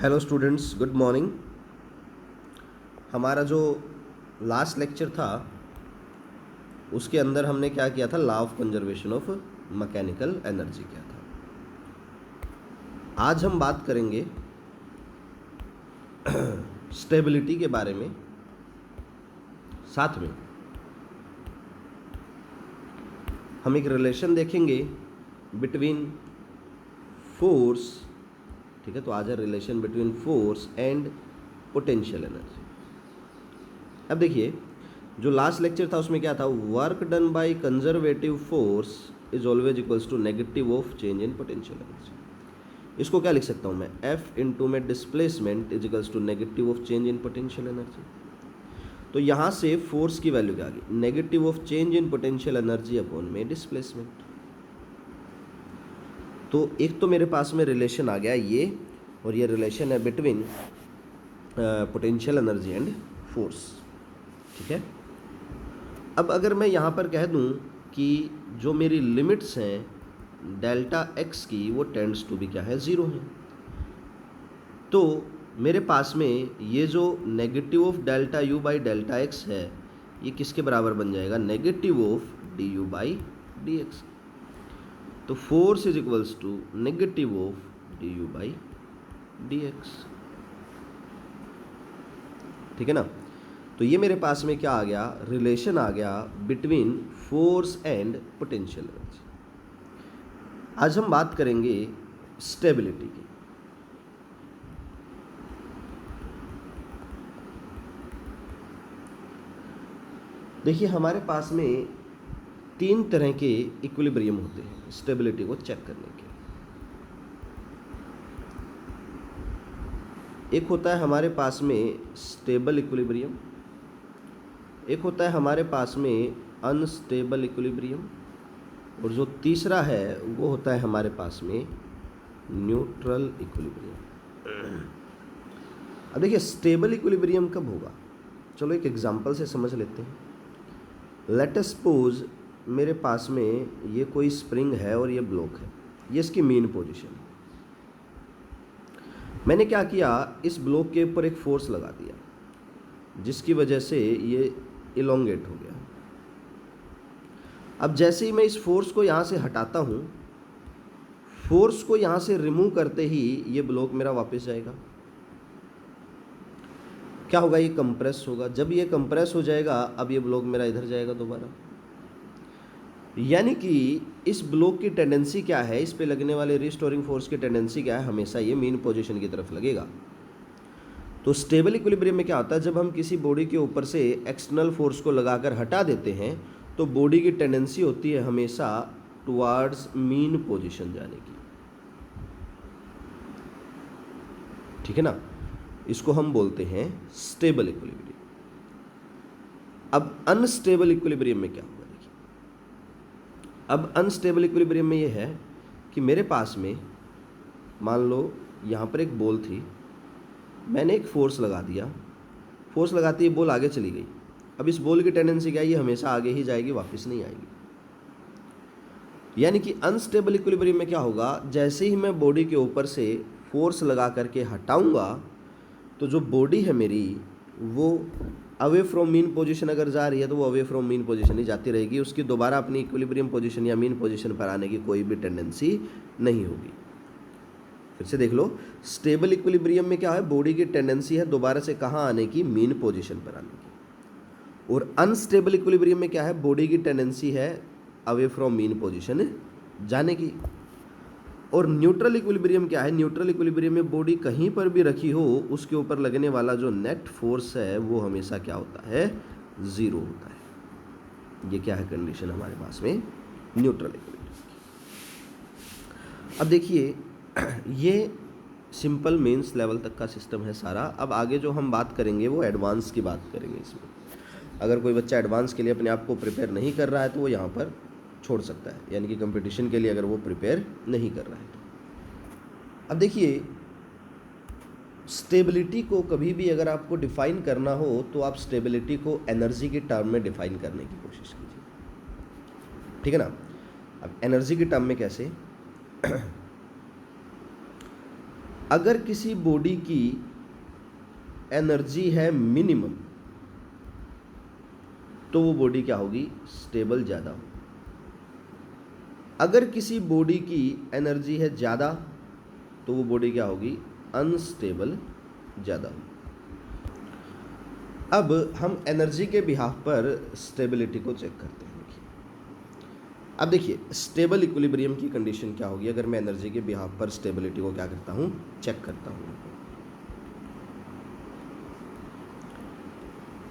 Hello students, good morning. हमारा जो last lecture था उसके अंदर हमने क्या किया था, law of conservation of mechanical energy किया था। आज हम बात करेंगे स्टेबिलिटी के बारे में, साथ में हम एक रिलेशन देखेंगे बिटवीन फोर्स, ठीक है। तो आज है relation between force and potential energy. अब देखिए, जो लास्ट लेक्चर था उसमें क्या था, work done by conservative force is always equals to negative of change in potential energy. इसको क्या लिख सकता हूँ मैं, एफ इंटू में displacement is equals to negative of change in potential energy. तो यहाँ से फोर्स की वैल्यू क्या आ गई, negative of change in potential energy upon में डिस्प्लेसमेंट। तो एक तो मेरे पास में रिलेशन आ गया ये, और ये रिलेशन है between potential energy and force, ठीक है। अब अगर मैं यहाँ पर कह दूँ कि जो मेरी लिमिट्स हैं डेल्टा एक्स की, वो टेंड्स टू भी क्या है, ज़ीरो है। तो मेरे पास में ये जो negative of delta u by delta x है, ये किसके बराबर बन जाएगा, negative of d u by d x. तो force is equals to negative of d u by d x, ठीक है ना। तो ये मेरे पास में क्या आ गया, रिलेशन आ गया between force and potential energy. आज हम बात करेंगे स्टेबिलिटी की। देखिए, हमारे पास में तीन तरह के इक्विलिब्रियम होते हैं स्टेबिलिटी को चेक करने के। एक होता है हमारे पास में स्टेबल इक्विलिब्रियम, एक होता है हमारे पास में अनस्टेबल इक्विलिब्रियम, और जो तीसरा है वो होता है हमारे पास में न्यूट्रल इक्विलिब्रियम। अब देखिए, स्टेबल इक्विलिब्रियम कब होगा, चलो एक एग्जांपल से समझ लेते हैं। लेट अस सपोज मेरे पास में ये कोई स्प्रिंग है और ये ब्लॉक है, ये इसकी मेन पोजीशन है। मैंने क्या किया, इस ब्लॉक के ऊपर एक फोर्स लगा दिया जिसकी वजह से ये इलोंगेट हो गया। अब जैसे ही मैं इस फोर्स को यहाँ से हटाता हूँ, फोर्स को यहाँ से रिमूव करते ही ये ब्लॉक मेरा वापस जाएगा। क्या होगा, ये कंप्रेस होगा। जब ये कंप्रेस हो जाएगा, अब ये ब्लॉक मेरा इधर जाएगा दोबारा। यानी कि इस ब्लॉक की टेंडेंसी क्या है, इस पे लगने वाले रिस्टोरिंग फोर्स की टेंडेंसी क्या है, हमेशा ये मेन पोजीशन की तरफ लगेगा। तो स्टेबल इक्विलिब्रियम में क्या होता है, जब हम किसी बॉडी के ऊपर से एक्सटर्नल फोर्स को लगाकर हटा देते हैं तो बॉडी की टेंडेंसी होती है हमेशा टुवार्ड्स मीन पोजीशन जाने की, ठीक है ना। इसको हम बोलते हैं स्टेबल इक्विलिब्रियम। अब अनस्टेबल इक्विलिब्रियम में क्या होगा, देखिए, अब अनस्टेबल इक्विलिब्रियम में ये है कि मेरे पास में मान लो यहाँ पर एक बॉल थी, मैंने एक फोर्स लगा दिया, फोर्स लगाते ही बॉल आगे चली गई। अब इस बॉल की टेंडेंसी क्या है, ये हमेशा आगे ही जाएगी, वापस नहीं आएगी। यानी कि अनस्टेबल इक्विलिब्रियम में क्या होगा, जैसे ही मैं बॉडी के ऊपर से फोर्स लगा करके हटाऊंगा तो जो बॉडी है मेरी वो अवे फ्रॉम मीन पोजीशन अगर जा रही है तो वो अवे फ्रॉम मीन पोजीशन ही जाती रहेगी, उसकी दोबारा अपनी इक्विलिब्रियम पोजीशन या मीन पोजीशन पर आने की कोई भी टेंडेंसी नहीं होगी। फिर से देख लो, स्टेबल इक्विलिब्रियम में क्या है, बॉडी की टेंडेंसी है दोबारा से कहाँ आने की, मीन पोजीशन पर आने की। और अनस्टेबल इक्विलिब्रियम में क्या है, बॉडी की टेंडेंसी है अवे फ्रॉम मीन पोजीशन जाने की। और न्यूट्रल इक्विलिब्रियम क्या है, न्यूट्रल इक्विलिब्रियम में बॉडी कहीं पर भी रखी हो उसके ऊपर लगने वाला जो नेट फोर्स है वो हमेशा क्या होता है, ज़ीरो होता है। ये क्या है कंडीशन हमारे पास में न्यूट्रल इक्विलिब्रियम की। अब देखिए, ये सिंपल मेंस लेवल तक का सिस्टम है सारा। अब आगे जो हम बात करेंगे वो एडवांस की बात करेंगे। इसमें अगर कोई बच्चा एडवांस के लिए अपने आप को प्रिपेयर नहीं कर रहा है तो वो यहाँ पर छोड़ सकता है, यानी कि कंपटीशन के लिए अगर वो प्रिपेयर नहीं कर रहा है तो। अब देखिए, स्टेबिलिटी को कभी भी अगर आपको डिफाइन करना हो तो आप स्टेबिलिटी को एनर्जी की टर्म में डिफाइन करने की कोशिश कीजिए, ठीक है ना। अब एनर्जी की टर्म में कैसे, अगर किसी बॉडी की एनर्जी है मिनिमम तो वो बॉडी क्या होगी, स्टेबल ज़्यादा होगी। अगर किसी बॉडी की एनर्जी है ज़्यादा तो वो बॉडी क्या होगी, अनस्टेबल ज़्यादा होगी। अब हम एनर्जी के बिहाफ पर स्टेबिलिटी को चेक करते हैं। अब देखिए स्टेबल इक्विलिब्रियम की कंडीशन क्या होगी अगर मैं एनर्जी के बिहाफ पर स्टेबिलिटी को क्या करता हूँ, चेक करता हूँ।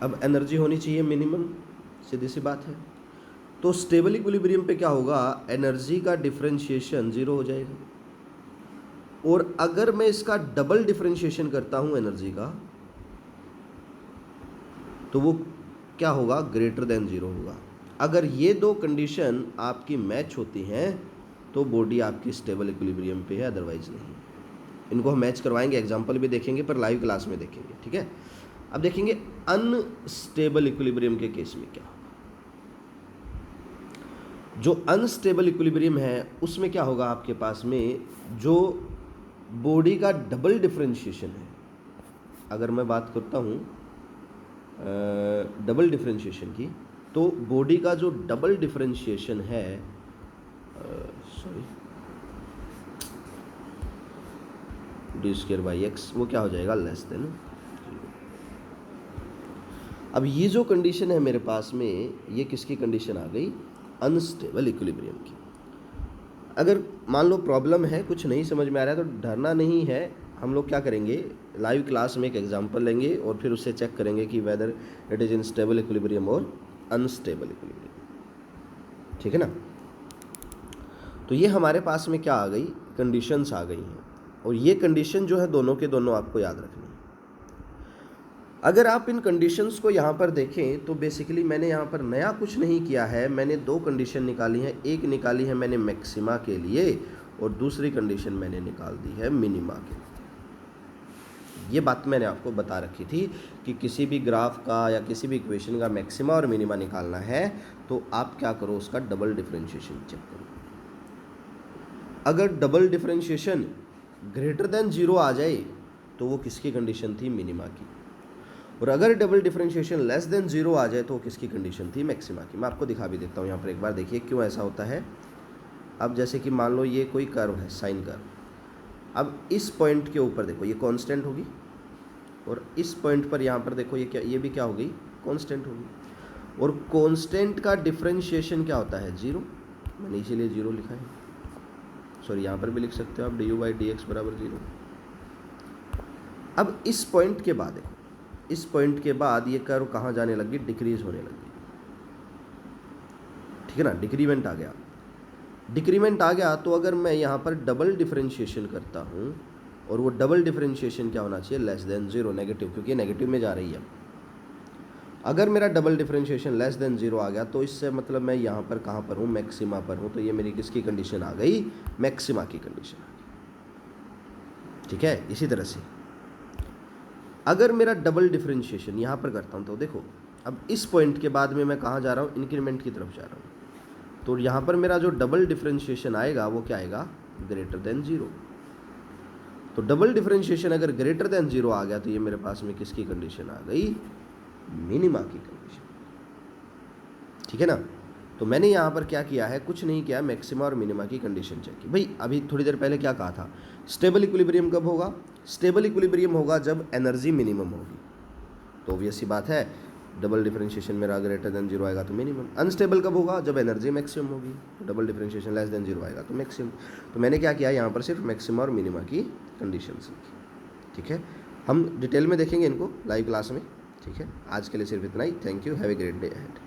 अब एनर्जी होनी चाहिए मिनिमम, सीधी सी बात है। तो स्टेबल इक्विलिब्रियम पे क्या होगा, एनर्जी का डिफरेंशिएशन जीरो हो जाएगा। और अगर मैं इसका डबल डिफरेंशिएशन करता हूँ एनर्जी का, तो वो क्या होगा, ग्रेटर देन जीरो होगा। अगर ये दो कंडीशन आपकी मैच होती हैं तो बॉडी आपकी स्टेबल इक्विलिब्रियम पे है, अदरवाइज नहीं। इनको हम मैच करवाएंगे, एग्जांपल भी देखेंगे, पर लाइव क्लास में देखेंगे, ठीक है। अब देखेंगे अनस्टेबल इक्विलिब्रियम के केस में क्या होगा। जो अनस्टेबल इक्विलिब्रियम है उसमें क्या होगा, आपके पास में जो बॉडी का डबल डिफरेंशिएशन है, अगर मैं बात करता हूँ डबल डिफरेंशिएशन की, तो बॉडी का जो डबल डिफरेंशिएशन है, डी स्क्वायर बाई एक्स, वो क्या हो जाएगा, लेस देन। अब ये जो कंडीशन है मेरे पास में, ये किसकी कंडीशन आ गई, अनस्टेबल इक्विलिब्रियम की। अगर मान लो प्रॉब्लम है, कुछ नहीं समझ में आ रहा है, तो डरना नहीं है। हम लोग क्या करेंगे, लाइव क्लास में एक एग्जांपल लेंगे और फिर उससे चेक करेंगे कि whether it is in stable equilibrium और अनस्टेबल इक्विलिब्रियम, ठीक है ना। तो ये हमारे पास में क्या आ गई, कंडीशंस आ गई हैं, और ये कंडीशन जो है दोनों के दोनों आपको याद रखनी है। अगर आप इन कंडीशंस को यहाँ पर देखें तो बेसिकली मैंने यहाँ पर नया कुछ नहीं किया है, मैंने दो कंडीशन निकाली हैं। एक निकाली है मैंने मैक्सिमा के लिए और दूसरी कंडीशन मैंने निकाल दी है मिनिमा के लिए। ये बात मैंने आपको बता रखी थी कि किसी भी ग्राफ का या किसी भी इक्वेशन का मैक्सिमा और मिनिमा निकालना है तो आप क्या करो, उसका डबल डिफरेंशिएशन चेक करो। अगर double differentiation greater than zero आ जाए तो वो किसकी कंडीशन थी, मिनिमा की। और अगर double differentiation less than zero आ जाए तो वो किसकी कंडीशन थी, मैक्सिमा की। मैं आपको दिखा भी देता हूँ यहाँ पर एक बार, देखिए क्यों ऐसा होता है। अब जैसे कि मान लो ये कोई कर्व है, साइन कर्व। अब इस पॉइंट के ऊपर देखो ये कांस्टेंट होगी, और इस पॉइंट पर यहाँ पर देखो ये क्या, ये भी क्या होगी, कांस्टेंट होगी। और कांस्टेंट का डिफरेंशिएशन क्या होता है, जीरो। मैंने इसीलिए जीरो लिखा है, सॉरी यहाँ पर भी लिख सकते हो आप, du बाई dx बराबर जीरो। अब इस पॉइंट के बाद देखो, इस पॉइंट के बाद ये कर्व कहाँ जाने लगी, डिक्रीज होने लगी, ठीक है ना, डिक्रीमेंट आ गया। डिक्रीमेंट आ गया तो अगर मैं यहाँ पर डबल डिफरेंशिएशन करता हूँ, और वो डबल डिफरेंशिएशन क्या होना चाहिए, लेस देन जीरो, नेगेटिव, क्योंकि ये नेगेटिव में जा रही है। अगर मेरा double differentiation less than zero आ गया तो इससे मतलब मैं यहाँ पर कहाँ पर हूँ, मैक्सिमा पर हूँ। तो ये मेरी किसकी कंडीशन आ गई, मैक्सिमा की कंडीशन आ गई, ठीक है। इसी तरह से अगर मेरा डबल डिफरेंशिएशन यहाँ पर करता हूँ तो देखो, अब इस पॉइंट के बाद में मैं कहाँ जा रहा हूँ, इंक्रीमेंट की तरफ जा रहा हूँ। तो यहाँ पर मेरा जो डबल डिफरेंशिएशन आएगा वो क्या आएगा, ग्रेटर देन जीरो। तो डबल डिफरेंशिएशन अगर ग्रेटर देन जीरो आ गया तो ये मेरे पास में किसकी कंडीशन आ गई, मिनिमा की कंडीशन, ठीक है ना। तो मैंने यहाँ पर क्या किया है, कुछ नहीं किया, मैक्सिमा और मिनिमा की कंडीशन चेक की। भाई अभी थोड़ी देर पहले क्या कहा था, स्टेबल इक्विलिब्रियम कब होगा, स्टेबल इक्विलिब्रियम होगा जब एनर्जी मिनिमम होगी। तो ऑब्वियस सी बात है, डबल डिफरेंशिएशन मेरा ग्रेटर देन जीरो आएगा तो मिनिमम। अनस्टेबल कब होगा, जब एनर्जी मैक्सिमम होगी। Double differentiation less than zero आएगा तो मैक्सिमम। तो मैंने क्या किया, यहाँ पर सिर्फ मैक्सिमा और मिनिमा की कंडीशन लिखी, ठीक है। हम डिटेल में देखेंगे इनको लाइव क्लास में, ठीक है। आज के लिए सिर्फ इतना ही। Thank you, have a great day ahead.